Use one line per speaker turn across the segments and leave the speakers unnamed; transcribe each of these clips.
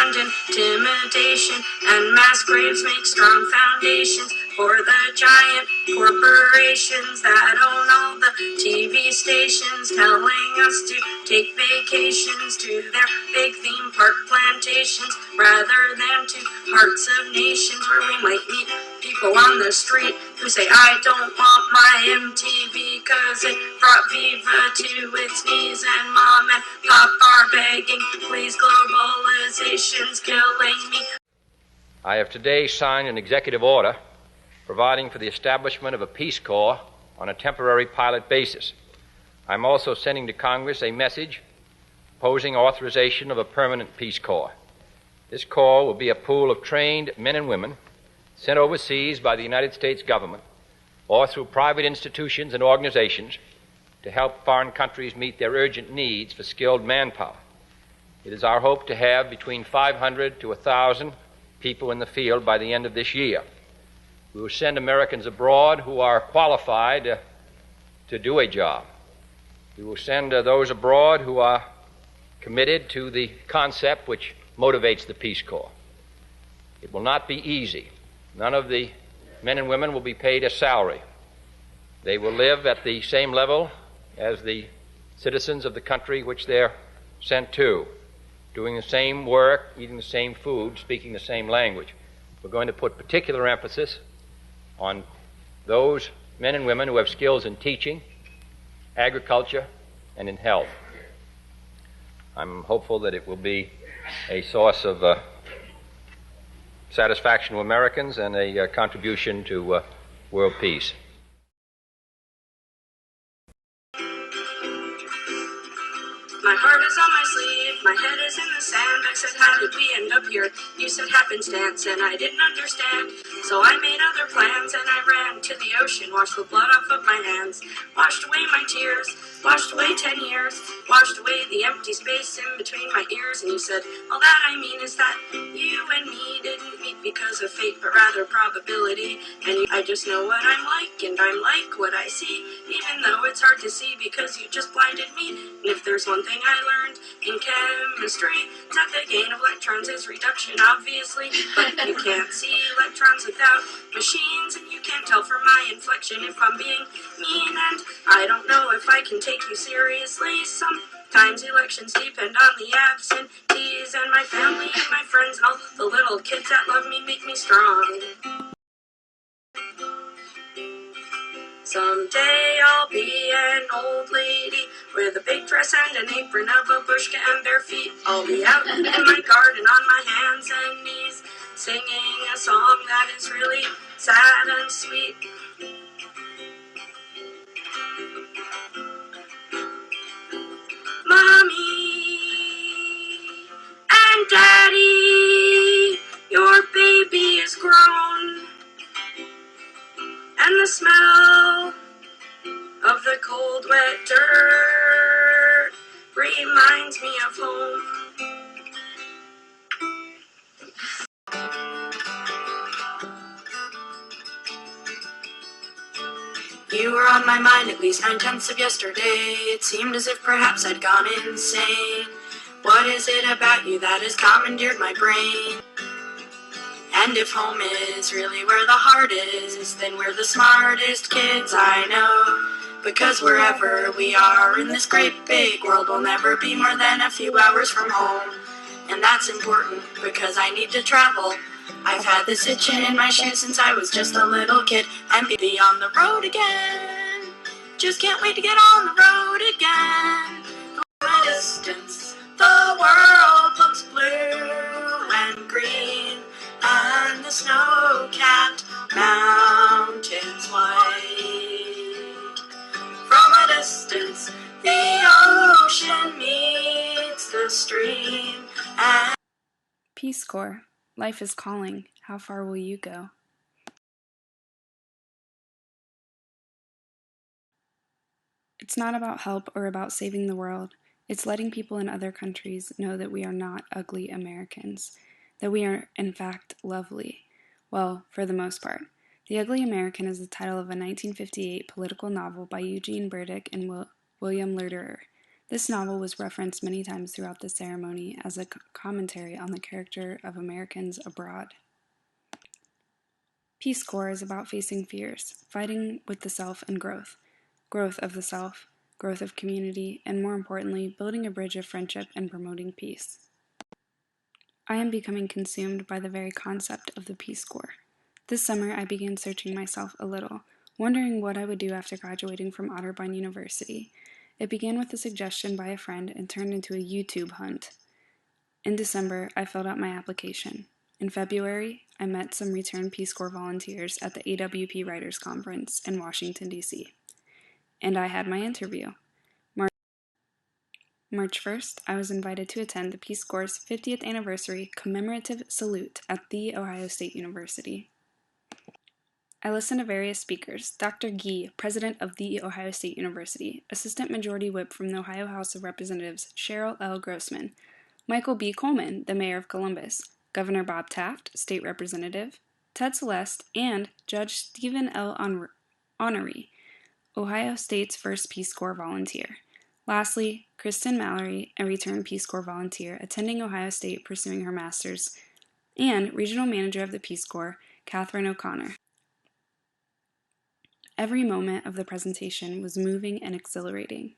and intimidation, and mass graves make strong foundations for the giant corporations that own all the TV stations, telling us to take vacations to their big theme park plantations rather than to hearts of nations where we might meet people on the street who say, I don't want my MTV cause it brought Viva to its knees, and mom and pop are begging, please, globalization's killing me.
I have today signed an executive order providing for the establishment of a Peace Corps on a temporary pilot basis. I'm also sending to Congress a message opposing authorization of a permanent Peace Corps. This Corps will be a pool of trained men and women sent overseas by the United States government or through private institutions and organizations to help foreign countries meet their urgent needs for skilled manpower. It is our hope to have between 500 to 1,000 people in the field by the end of this year. We will send Americans abroad who are qualified to do a job. We will send those abroad who are committed to the concept which motivates the Peace Corps. It will not be easy. None of the men and women will be paid a salary. They will live at the same level as the citizens of the country which they're sent to, doing the same work, eating the same food, speaking the same language. We're going to put particular emphasis on those men and women who have skills in teaching, agriculture, and in health. I'm hopeful that it will be a source of satisfaction to Americans and a contribution to world peace.
My heart is on my sleeve, my head is in the sand. I said, how did we end up here? You said happenstance, and I didn't understand. So I made other plans, and I ran to the ocean, washed the blood off of my hands, washed away my tears, washed away 10 years, washed away the empty space in between my ears. And you said, all that I mean is that you and me didn't meet because of fate, but rather probability. And I just know what I'm like, and I'm like what I see, even though it's hard to see because you just blinded me. And if there's one thing I learned in chemistry, it's that the gain of electrons is reduction, obviously, but you can't see electrons without machines, and you can't tell from my inflection if I'm being mean, and I don't know if I can take you seriously. Sometimes elections depend on the absentees, and my family and my friends and all the little kids that love me make me strong. Someday I'll be an old lady with a big dress and an apron, a babushka and bare feet. I'll be out in my garden on my hands and knees, singing a song that is really sad and sweet. Mommy and Daddy, your baby is grown, and the smell of the cold, wet dirt reminds me of home. You were on my mind at least 9/10 of yesterday. It seemed as if perhaps I'd gone insane. What is it about you that has commandeered my brain? And if home is really where the heart is, then we're the smartest kids I know. Because wherever we are in this great big world, we'll never be more than a few hours from home. And that's important because I need to travel. I've had this itching in my shoes since I was just a little kid. And be on the road again. Just can't wait to get on the road again. From a distance, the world looks blue and green, and the snow-capped mountains white. From a distance, the ocean meets the stream. And
Peace Corps. Life is calling. How far will you go? It's not about help or about saving the world. It's letting people in other countries know that we are not ugly Americans, that we are, in fact, lovely. Well, for the most part. The Ugly American is the title of a 1958 political novel by Eugene Burdick and William Lerderer. This novel was referenced many times throughout the ceremony as a commentary on the character of Americans abroad. Peace Corps is about facing fears, fighting with the self and growth of the self, growth of community, and more importantly, building a bridge of friendship and promoting peace. I am becoming consumed by the very concept of the Peace Corps. This summer, I began searching myself a little, wondering what I would do after graduating from Otterbein University. It began with a suggestion by a friend and turned into a YouTube hunt. In December, I filled out my application. In February, I met some returned Peace Corps volunteers at the AWP Writers Conference in Washington, D.C. And I had my interview. March 1st, I was invited to attend the Peace Corps' 50th anniversary commemorative salute at The Ohio State University. I listened to various speakers: Dr. Gee, president of The Ohio State University, Assistant Majority Whip from the Ohio House of Representatives Cheryl L. Grossman, Michael B. Coleman, the mayor of Columbus, Governor Bob Taft, state representative, Ted Celeste, and Judge Stephen L. Honoré, Ohio State's first Peace Corps volunteer. Lastly, Kristen Mallory, a returned Peace Corps volunteer attending Ohio State pursuing her master's, and regional manager of the Peace Corps, Catherine O'Connor. Every moment of the presentation was moving and exhilarating.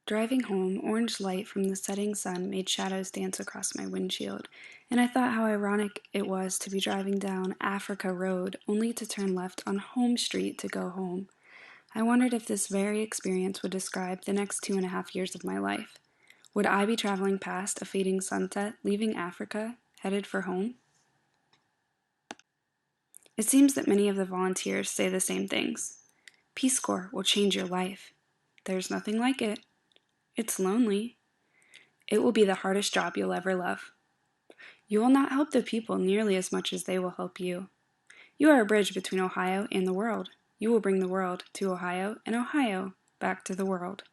Driving home, orange light from the setting sun made shadows dance across my windshield, and I thought how ironic it was to be driving down Africa Road only to turn left on Home Street to go home. I wondered if this very experience would describe the next 2.5 years of my life. Would I be traveling past a fading sunset, leaving Africa, headed for home? It seems that many of the volunteers say the same things. Peace Corps will change your life. There's nothing like it. It's lonely. It will be the hardest job you'll ever love. You will not help the people nearly as much as they will help you. You are a bridge between Ohio and the world. You will bring the world to Ohio and Ohio back to the world.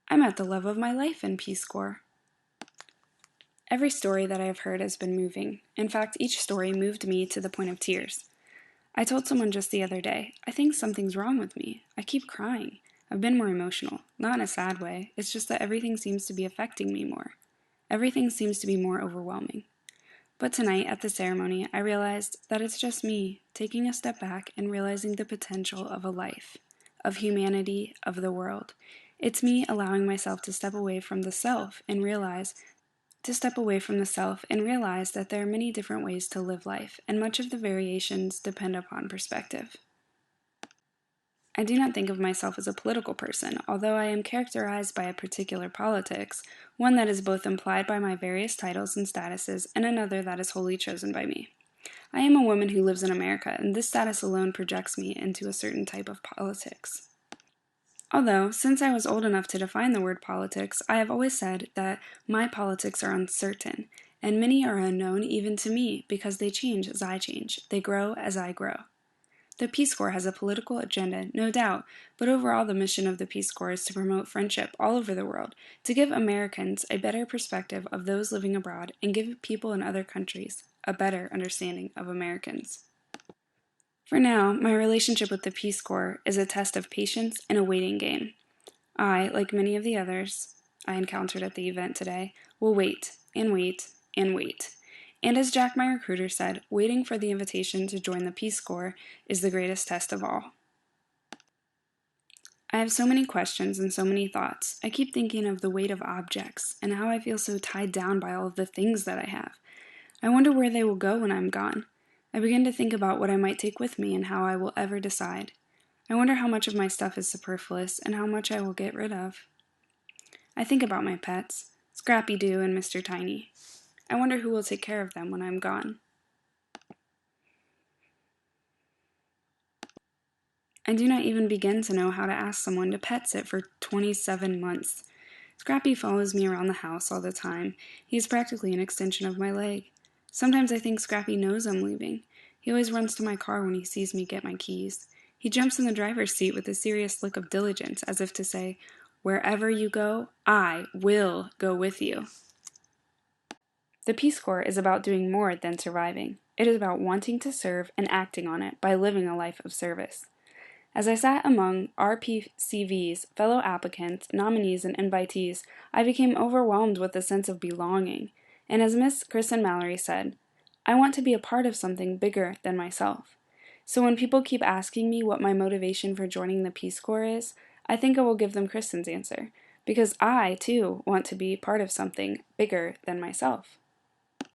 I met the love of my life in Peace Corps. Every story that I have heard has been moving. In fact, each story moved me to the point of tears. I told someone just the other day, I think something's wrong with me. I keep crying. I've been more emotional. Not in a sad way. It's just that everything seems to be affecting me more. Everything seems to be more overwhelming. But tonight, at the ceremony, I realized that it's just me, taking a step back and realizing the potential of a life, of humanity, of the world. It's me allowing myself to step away from the self and realize that there are many different ways to live life, and much of the variations depend upon perspective. I do not think of myself as a political person, although I am characterized by a particular politics, one that is both implied by my various titles and statuses, and another that is wholly chosen by me. I am a woman who lives in America, and this status alone projects me into a certain type of politics. Although, since I was old enough to define the word politics, I have always said that my politics are uncertain, and many are unknown even to me because they change as I change, they grow as I grow. The Peace Corps has a political agenda, no doubt, but overall the mission of the Peace Corps is to promote friendship all over the world, to give Americans a better perspective of those living abroad, and give people in other countries a better understanding of Americans. For now, my relationship with the Peace Corps is a test of patience and a waiting game. I, like many of the others I encountered at the event today, will wait and wait and wait. And as Jack, my recruiter, said, waiting for the invitation to join the Peace Corps is the greatest test of all. I have so many questions and so many thoughts. I keep thinking of the weight of objects and how I feel so tied down by all of the things that I have. I wonder where they will go when I'm gone. I begin to think about what I might take with me and how I will ever decide. I wonder how much of my stuff is superfluous and how much I will get rid of. I think about my pets, Scrappy Doo and Mr. Tiny. I wonder who will take care of them when I'm gone. I do not even begin to know how to ask someone to pet sit for 27 months. Scrappy follows me around the house all the time. He is practically an extension of my leg. Sometimes I think Scrappy knows I'm leaving. He always runs to my car when he sees me get my keys. He jumps in the driver's seat with a serious look of diligence, as if to say, "Wherever you go, I will go with you." The Peace Corps is about doing more than surviving. It is about wanting to serve and acting on it by living a life of service. As I sat among RPCV's fellow applicants, nominees, and invitees, I became overwhelmed with a sense of belonging. And as Miss Kristen Mallory said, I want to be a part of something bigger than myself. So when people keep asking me what my motivation for joining the Peace Corps is, I think I will give them Kristen's answer, because I, too, want to be part of something bigger than myself.